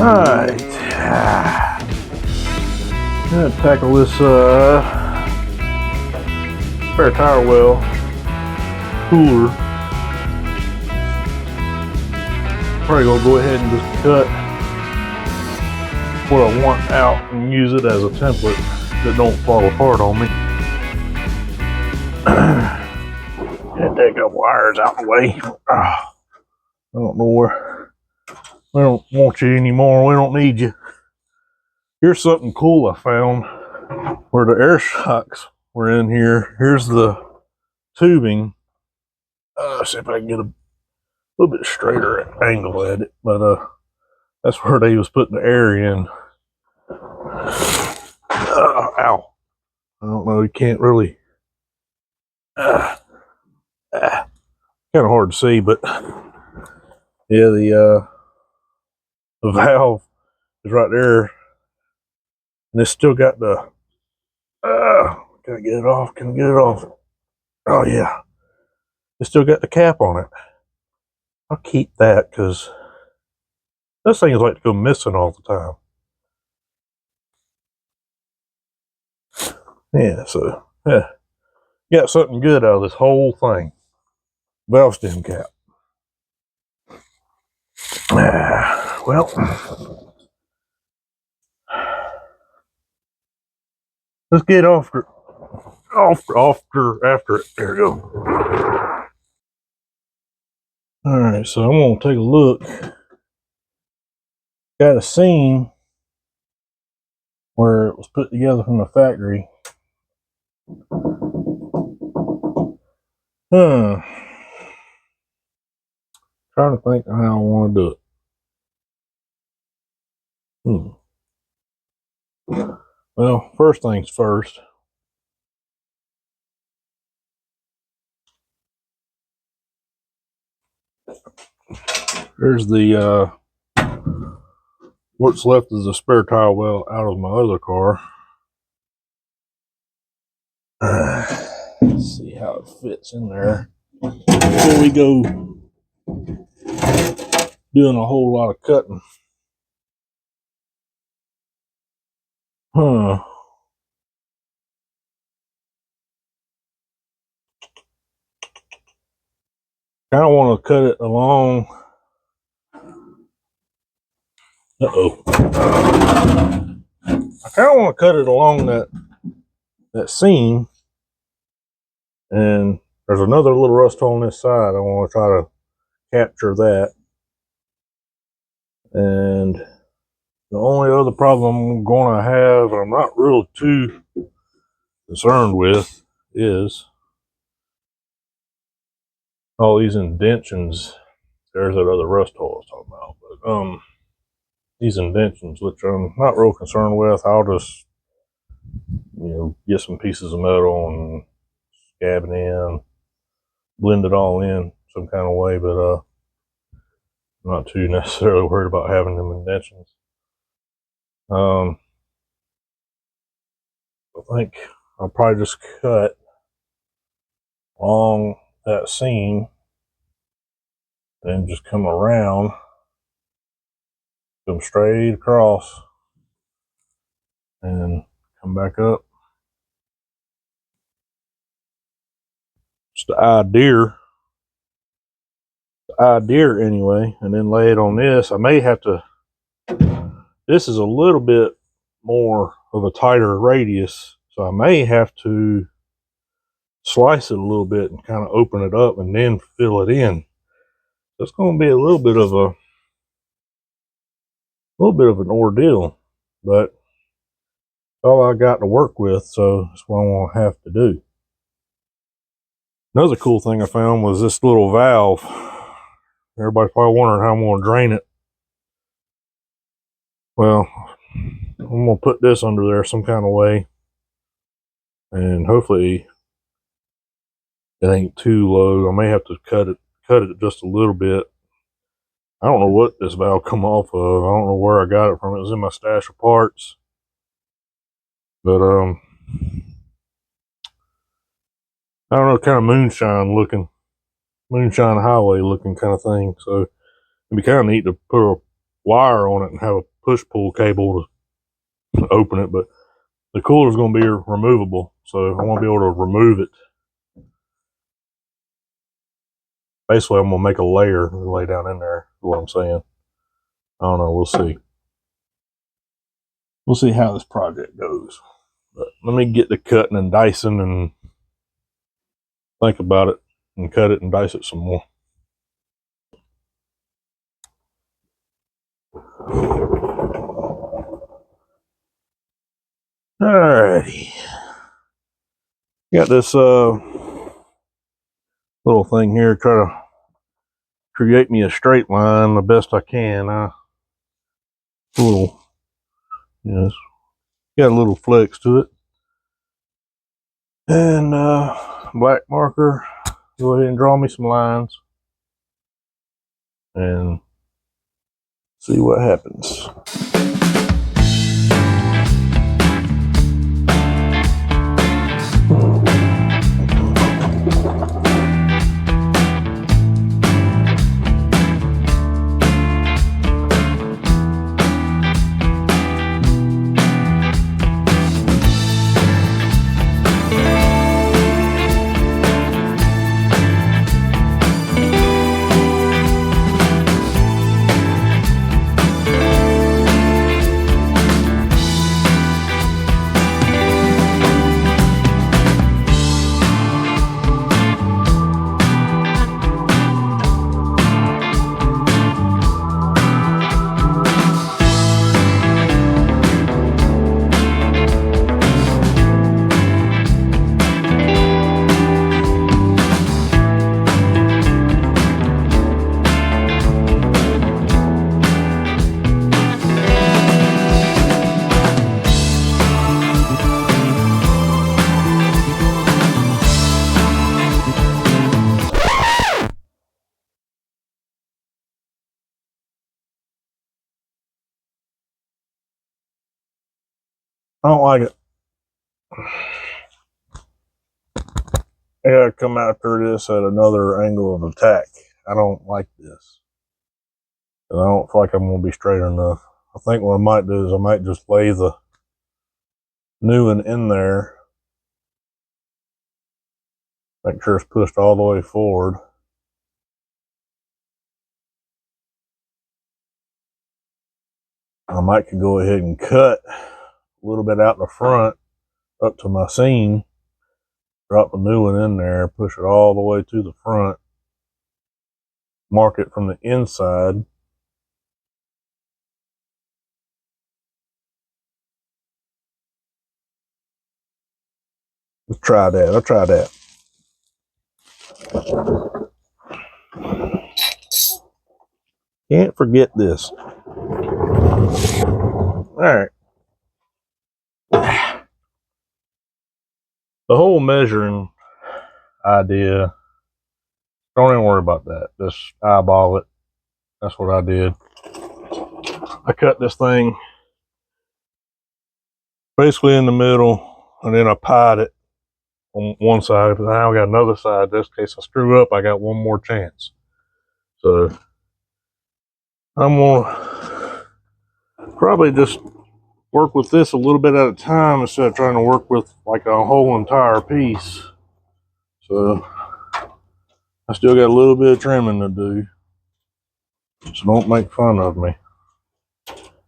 Alright. Gonna tackle this spare tire well cooler. Probably gonna go ahead and just cut what I want out and use it as a template that don't fall apart on me. Had to take up wires out the way. I don't know where. We don't want you anymore. We don't need you. Here's something cool I found where the air shocks were in here. Here's the tubing. See if I can get a little bit straighter angle at it. But that's where they was putting the air in. Ow. I don't know. You can't really. Kind of hard to see, but yeah, the valve is right there. And it's still got the, can I get it off? Can I get it off? Oh yeah. It's still got the cap on it. I'll keep that because those things like to go missing all the time. Yeah, so, yeah. Got something good out of this whole thing. Valve stem cap. Well. Let's get after it. There we go. Alright, so I'm going to take a look. Got a seam where it was put together from the factory. Trying to think of how I want to do it. Well, first things first. There's the what's left is a spare tire well out of my other car. Let's see how it fits in there before we go doing a whole lot of cutting. Kind of want to cut it along. I kind of want to cut it along that seam, and there's another little rust hole on this side. I want to try to capture that. And the only other problem I'm going to have, and I'm not really too concerned with, is all these indentions. There's that other rust hole I was talking about. But these indentions, which I'm not real concerned with, I'll just, get some pieces of metal and scab it in, blend it all in some kind of way, but I'm not too necessarily worried about having them indentions. I think I'll probably just cut along that seam and just come around, come straight across, and come back up. Just the idea anyway, and then lay it on this. I may have to, this is a little bit more of a tighter radius, so I may have to slice it a little bit and kind of open it up and then fill it in. So it's going to be a little bit of an ordeal, but all I got to work with, so that's what I'm going to have to do. Another cool thing I found was this little valve. Everybody's probably wondering how I'm going to drain it. Well, I'm going to put this under there some kind of way, and hopefully it ain't too low. I may have to cut it just a little bit. I don't know what this valve come off of. I don't know where I got it from. It was in my stash of parts. But I don't know, kind of moonshine highway looking kind of thing. So it'd be kind of neat to put a wire on it and have a push-pull cable to open it, but the cooler is going to be removable, so I want to be able to remove it. Basically, I'm going to make a layer and lay down in there, is what I'm saying. I don't know, we'll see. We'll see how this project goes. But let me get to cutting and dicing and think about it and cut it and dice it some more. Alrighty. Got this little thing here, try to create me a straight line the best I can. Little, yes, got a little flex to it. And black marker, go ahead and draw me some lines and see what happens. I don't like it. I gotta come after this at another angle of attack. I don't like this. And I don't feel like I'm gonna be straight enough. I think what I might do is I might just lay the new one in there. Make sure it's pushed all the way forward. I might could go ahead and cut a little bit out the front up to my seam. Drop the new one in there, push it all the way to the front. Mark it from the inside. Let's try that. I'll try that. Can't forget this. All right. The whole measuring idea, don't even worry about that. Just eyeball it. That's what I did. I cut this thing basically in the middle, and then I pied it on one side. But now I got another side. Just in case I screw up, I got one more chance. So I'm gonna probably just work with this a little bit at a time instead of trying to work with like a whole entire piece. So I still got a little bit of trimming to do. So don't make fun of me.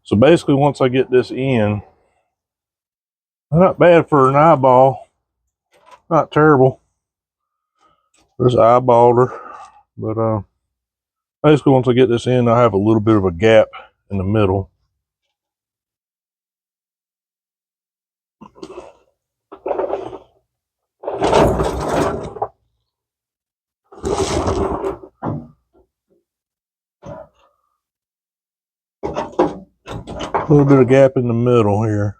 So basically once I get this in, not bad for an eyeball. Not terrible. Just eyeballed her. But basically once I get this in, I have a little bit of a gap in the middle. A little bit of gap in the middle here.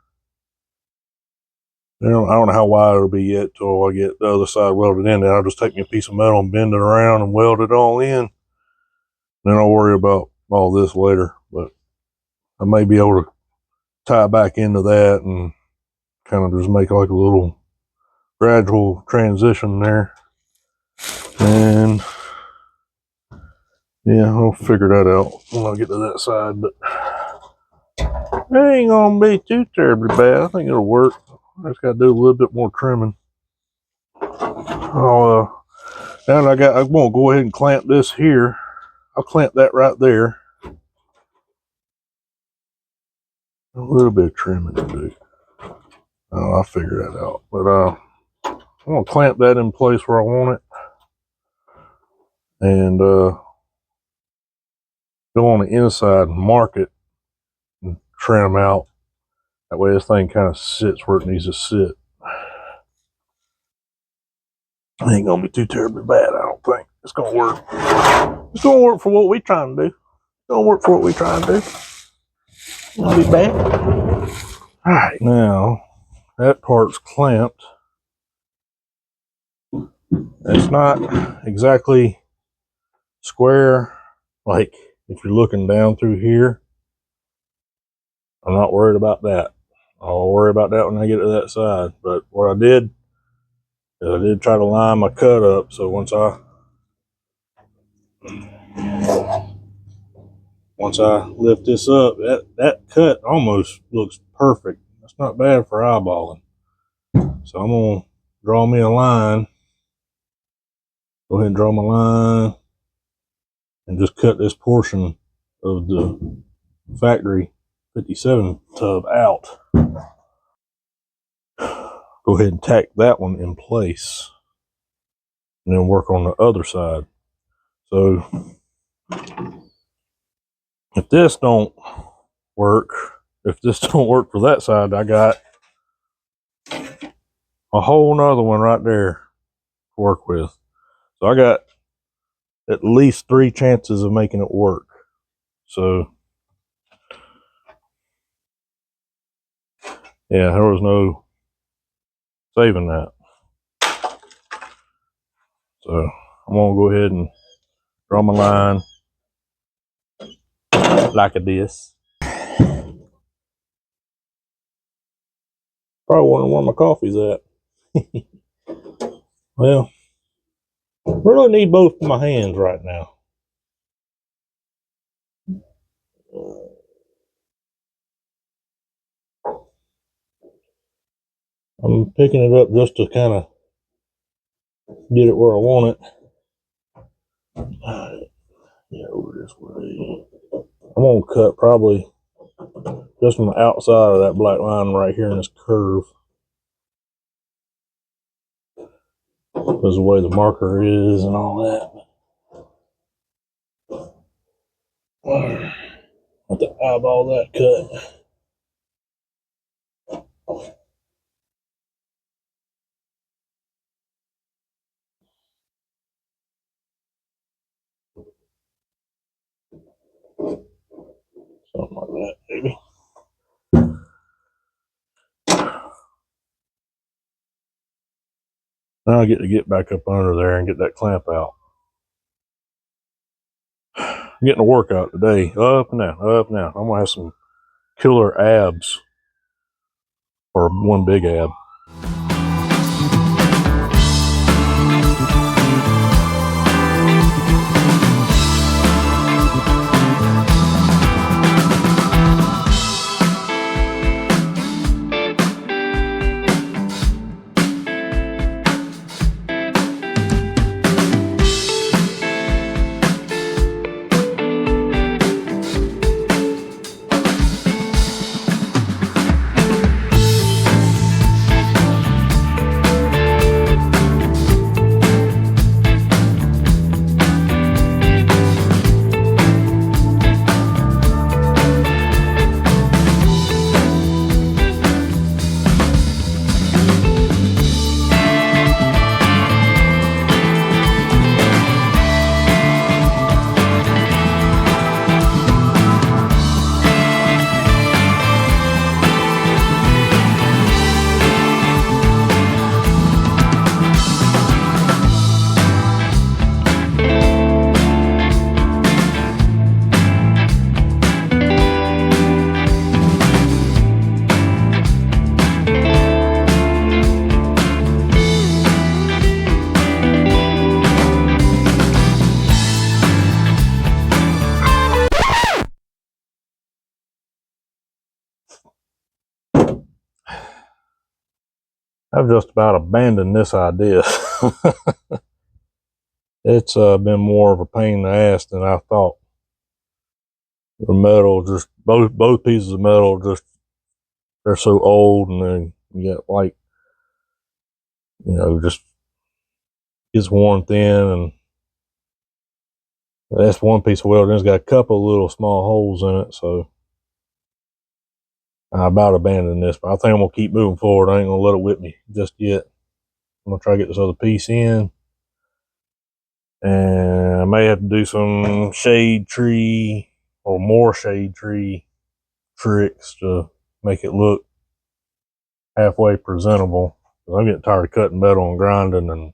I don't know how wide it'll be yet till I get the other side welded in. Then I'll just take me a piece of metal and bend it around and weld it all in. Then I'll worry about all this later. But I may be able to tie back into that and kind of just make like a little gradual transition there. And yeah, I'll figure that out when I get to that side. But It ain't gonna be too terribly bad. I think it'll work. I just gotta do a little bit more trimming. Now I'm gonna go ahead and clamp this here. I'll clamp that right there. A little bit of trimming to do. Oh, I'll figure that out. But I'm gonna clamp that in place where I want it, and go on the inside and mark it and trim out. That way this thing kind of sits where it needs to sit. It ain't gonna be too terribly bad, I don't think. It's gonna work. It's gonna work for what we're trying to do. It's gonna work for what we're trying to do. It's gonna be bad. Alright, now that part's clamped. It's not exactly square, like if you're looking down through here. I'm not worried about that. I'll worry about that when I get to that side. But what I did is I did try to line my cut up, so once I lift this up, that cut almost looks perfect. That's not bad for eyeballing. So I'm gonna draw me a line. Go ahead and draw my line and just cut this portion of the factory 57 tub out. Go ahead and tack that one in place and then work on the other side. So if this don't work for that side, I got a whole nother one right there to work with. So I got at least 3 chances of making it work. So yeah, there was no saving that. So I'm gonna go ahead and draw my line like this. Probably wondering where my coffee's at. Well, I really need both of my hands right now. I'm picking it up just to kind of get it where I want it. Alright, yeah, over this way. I'm gonna cut probably just from the outside of that black line right here in this curve, because the way the marker is and all that. Have to eyeball that cut. Something like that, maybe. Now I get to get back up under there and get that clamp out. I'm getting a workout today. Up and down, up and down. I'm gonna have some killer abs, or one big ab. I've just about abandoned this idea. It's been more of a pain in the ass than I thought. The metal, just both pieces of metal, just they're so old, and then you get like, just gets worn thin, and that's one piece of welding. It's got a couple of little small holes in it, so I about abandoned this, but I think I'm gonna keep moving forward. I ain't gonna let it whip me just yet. I'm gonna try to get this other piece in, and I may have to do some shade tree or more shade tree tricks to make it look halfway presentable. I'm getting tired of cutting metal and grinding and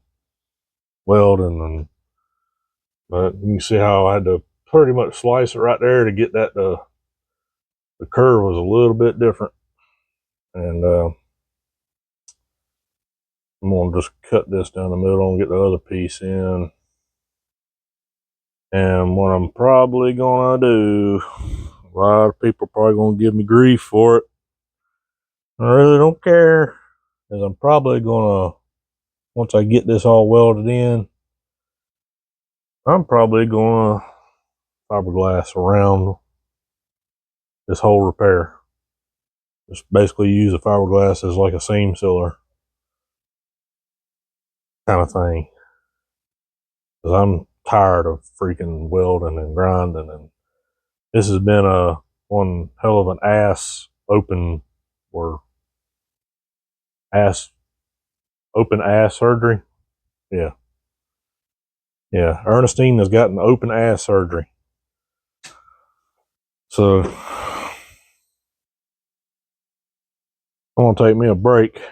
welding, but you can see how I had to pretty much slice it right there to get that the curve was a little bit different. And I'm gonna just cut this down the middle and get the other piece in. And what I'm probably gonna do, a lot of people are probably gonna give me grief for it. I really don't care, is I'm probably gonna, once I get this all welded in, I'm probably gonna fiberglass around this whole repair. Just basically use the fiberglass as like a seam sealer kind of thing. Because I'm tired of freaking welding and grinding, and this has been one hell of an ass open surgery. Yeah. Yeah. Ernestine has gotten open ass surgery. So I'm gonna take me a break.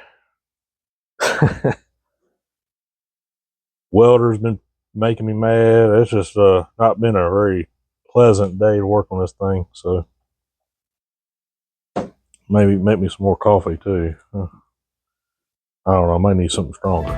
Welder's been making me mad. It's just not been a very pleasant day to work on this thing. So maybe make me some more coffee too. I don't know. I might need something stronger.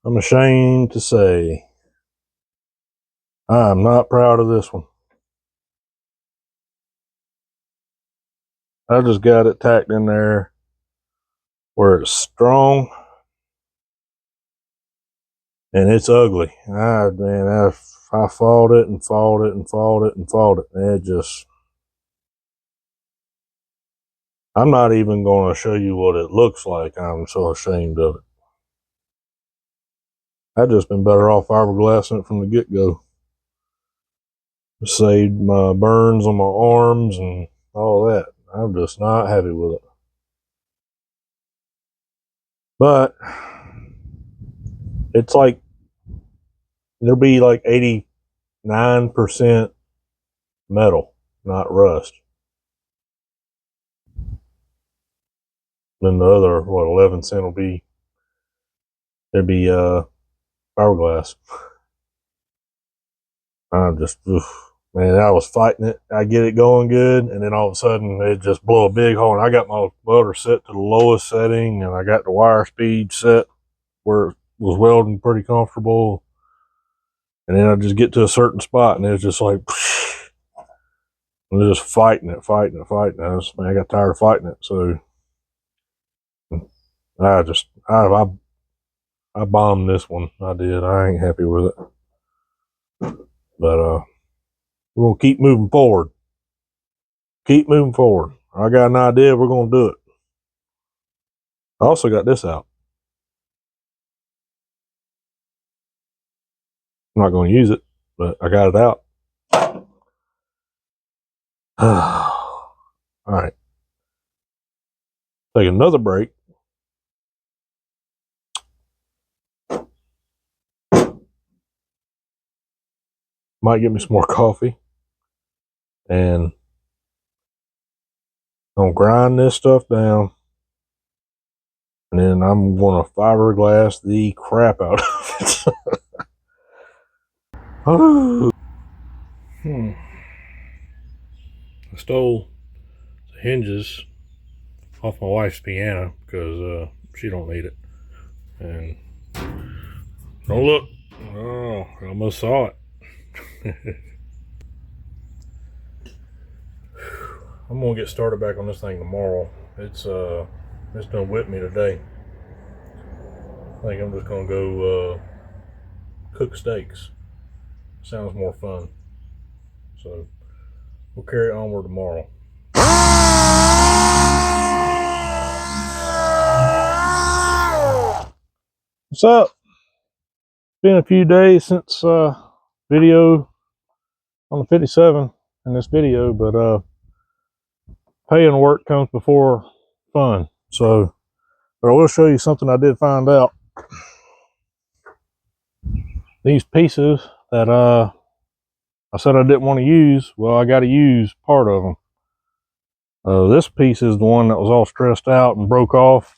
I'm ashamed to say I'm not proud of this one. I just got it tacked in there where it's strong and it's ugly. I fought it and fought it and fought it and fought it. And it just, I'm not even going to show you what it looks like. I'm so ashamed of it. I've just been better off fiberglassing it from the get-go. Saved my burns on my arms and all that. I'm just not happy with it. But it's like, there'll be like 89% metal, not rust. Then the other, 11% will be, it'd be fiberglass. I'm just, man, I was fighting it. I get it going good, and then all of a sudden it just blow a big hole. And I got my welder set to the lowest setting, and I got the wire speed set where it was welding pretty comfortable. And then I just get to a certain spot, and it's just like, and they're just fighting it. I got tired of fighting it, so I bombed this one. I did. I ain't happy with it, but we're gonna keep moving forward. Keep moving forward. I got an idea. We're gonna do it. I also got this out. I'm not gonna use it, but I got it out. All right. Take another break. Might get me some more coffee, and Gonna grind this stuff down, and then I'm gonna fiberglass the crap out of it. Oh. I stole the hinges off my wife's piano because she don't need it. And don't look. Oh, I almost saw it. I'm gonna get started back on this thing tomorrow. It's done whipped me today. I think I'm just gonna go cook steaks. Sounds more fun. So we'll carry onward tomorrow. What's up? Been a few days since video on the 57 in this video, but paying work comes before fun. So, but I will show you something I did find out. These pieces that I said I didn't want to use, well, I got to use part of them. This piece is the one that was all stressed out and broke off,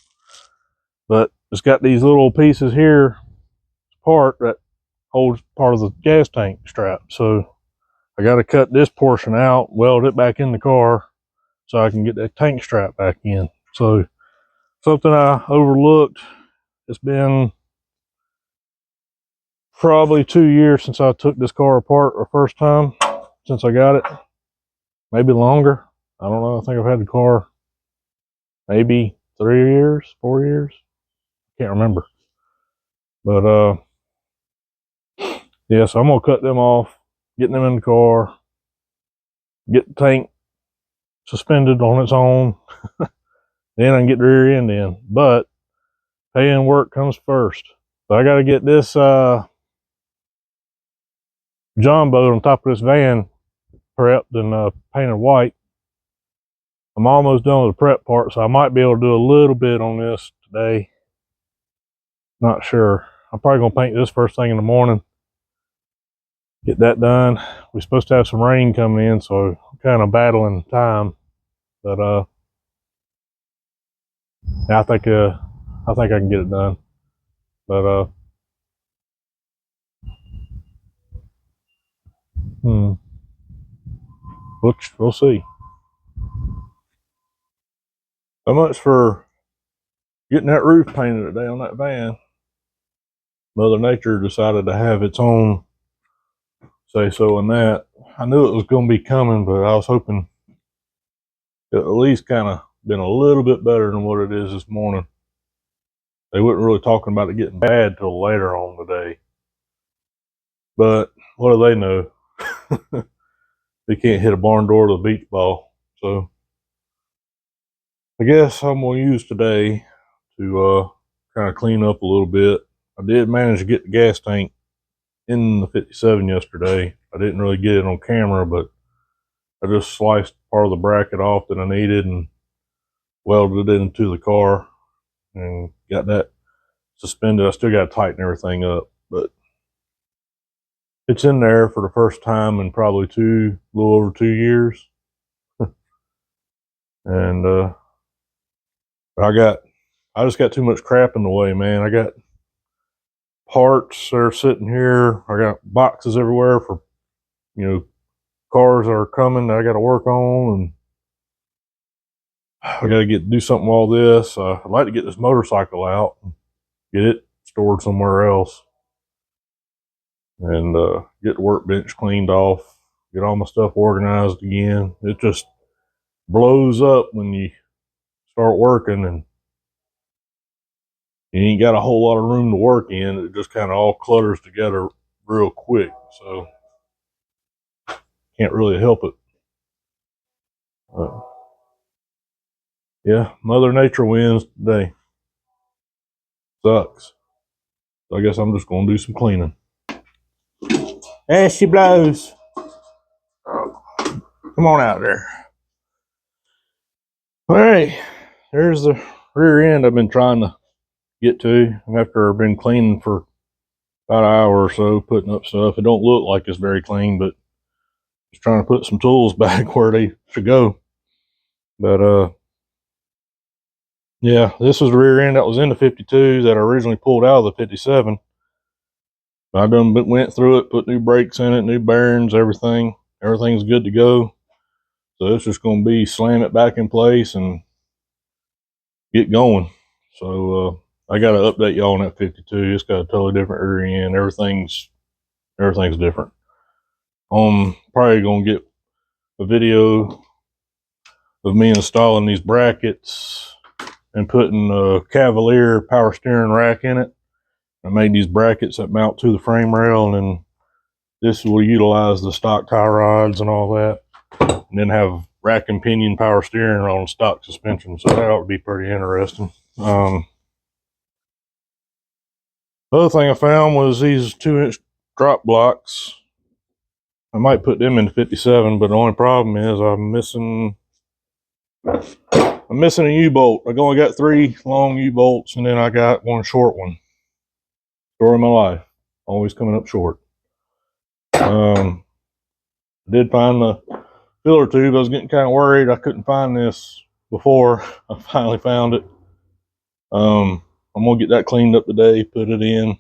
but it's got these little pieces here, part that holds part of the gas tank strap. So I got to cut this portion out, weld it back in the car so I can get that tank strap back in. So something I overlooked. It's been probably 2 years since I took this car apart the first time since I got it. Maybe longer. I don't know. I think I've had the car maybe 3 years, 4 years. Can't remember. But yeah, so I'm gonna cut them off, getting them in the car, get the tank suspended on its own. Then I can get the rear end in. But paying work comes first. So I gotta get this John boat on top of this van prepped and painted white. I'm almost done with the prep part, so I might be able to do a little bit on this today. Not sure. I'm probably gonna paint this first thing in the morning. Get that done. We're supposed to have some rain coming in, so I'm kind of battling time. But I think I can get it done. But we'll see. So much for getting that roof painted today on that van. Mother Nature decided to have its own say so in that. I knew it was going to be coming, but I was hoping it at least kind of been a little bit better than what it is this morning. They weren't really talking about it getting bad till later on today. But what do they know? They can't hit a barn door with a beach ball. So I guess I'm going to use today to kind of clean up a little bit. I did manage to get the gas tank in the 57 yesterday. I didn't really get it on camera, but I just sliced part of the bracket off that I needed and welded it into the car and got that suspended. I still got to tighten everything up, but it's in there for the first time in probably a little over 2 years. And I just got too much crap in the way, man. I got parts that are sitting here. I got boxes everywhere for, cars that are coming that I got to work on, and I got to do something with all this. I'd like to get this motorcycle out, and get it stored somewhere else, and get the workbench cleaned off, get all my stuff organized again. It just blows up when you start working and you ain't got a whole lot of room to work in. It just kind of all clutters together real quick, so can't really help it. Yeah, Mother Nature wins today. Sucks. So I guess I'm just going to do some cleaning. There she blows. Come on out there. All right, there's the rear end I've been trying to get to after I've been cleaning for about an hour or so, putting up stuff. It don't look like it's very clean, but just trying to put some tools back where they should go. But yeah, this was the rear end that was in the 52 that I originally pulled out of the 57. I done went through it, put new brakes in it, new bearings, everything. Everything's good to go. So it's just going to be slam it back in place and get going. So I got to update y'all on that 52. It's got a totally different rear end. Everything's different. Probably going to get a video of me installing these brackets and putting a Cavalier power steering rack in it. I made these brackets that mount to the frame rail, and this will utilize the stock tie rods and all that, and then have rack and pinion power steering on stock suspension. So that ought to be pretty interesting. Other thing I found was these 2-inch drop blocks. I might put them in the 57, but the only problem is I'm missing a U-bolt. I only got 3 long U-bolts, and then I got 1 short one. Story of my life. Always coming up short. I did find the filler tube. I was getting kind of worried I couldn't find this before. I finally found it. I'm gonna get that cleaned up today, put it in.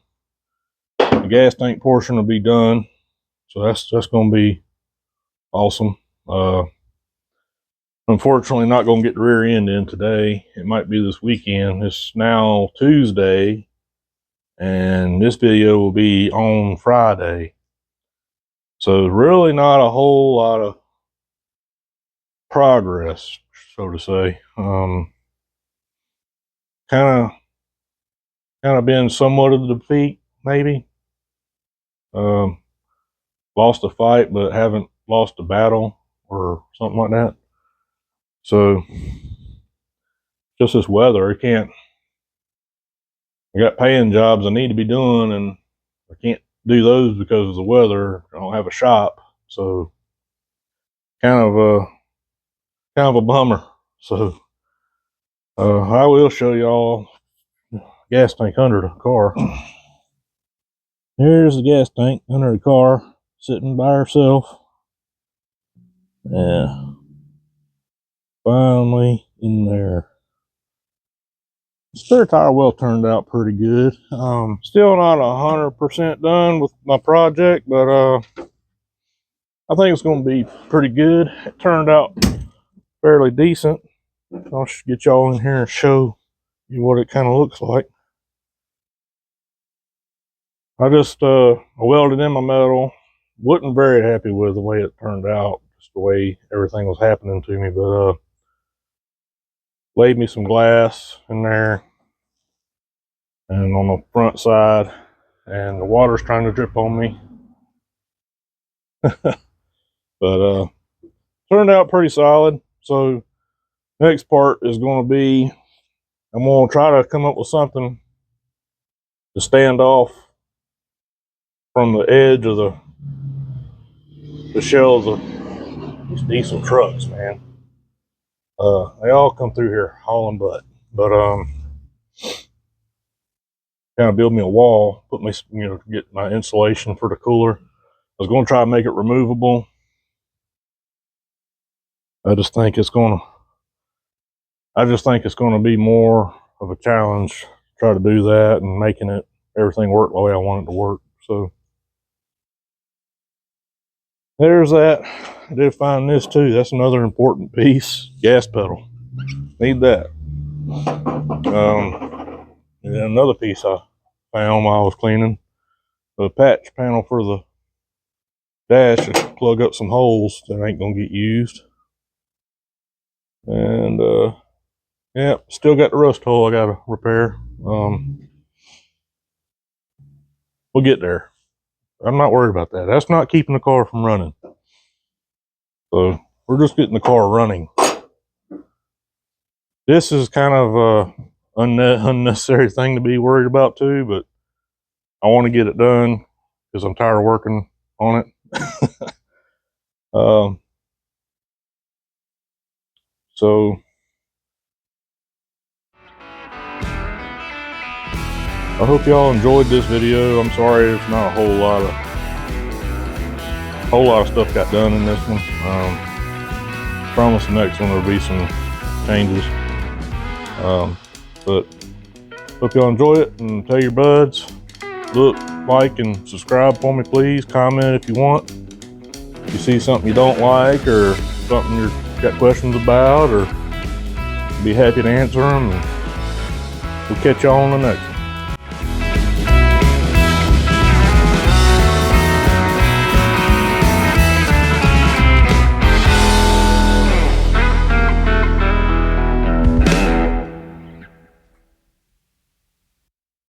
The gas tank portion will be done, so that's gonna be awesome. Unfortunately, not gonna get the rear end in today. It might be this weekend. It's now Tuesday, and this video will be on Friday. So really not a whole lot of progress, so to say. Kind of been somewhat of a defeat, maybe. Lost a fight, but haven't lost a battle or something like that. So just this weather, I got paying jobs I need to be doing, and I can't do those because of the weather. I don't have a shop, so kind of a bummer. So I will show y'all gas tank under the car. Here's the gas tank under the car, sitting by herself. Yeah, finally in there. Spare tire well turned out pretty good. Still not 100% done with my project, but I think it's going to be pretty good. It turned out fairly decent. I'll get y'all in here and show you what it kind of looks like. I just welded in my metal. Wasn't very happy with the way it turned out, just the way everything was happening to me, but laid me some glass in there and on the front side, and the water's trying to drip on me. But turned out pretty solid. So next part is going to be, I'm going to try to come up with something to stand off from the edge of the shells of these diesel trucks, man. They all come through here hauling butt, but kind of build me a wall, put me, get my insulation for the cooler. I was going to try to make it removable. I just think it's going to be more of a challenge to try to do that and making everything work the way I want it to work. So there's that. I did find this too. That's another important piece. Gas pedal. Need that. And then another piece I found while I was cleaning, the patch panel for the dash to plug up some holes that ain't gonna get used. And yeah, still got the rust hole I gotta repair. We'll get there. I'm not worried about that. That's not keeping the car from running. So we're just getting the car running. This is kind of unnecessary thing to be worried about too, but I want to get it done because I'm tired of working on it. So I hope y'all enjoyed this video. I'm sorry there's not a whole lot of stuff got done in this one. Promise the next one there'll be some changes. But hope y'all enjoy it, and tell your buds. Look, like, and subscribe for me, please. Comment if you want. If you see something you don't like, or something you've got questions about, or be happy to answer them. And we'll catch y'all on the next one.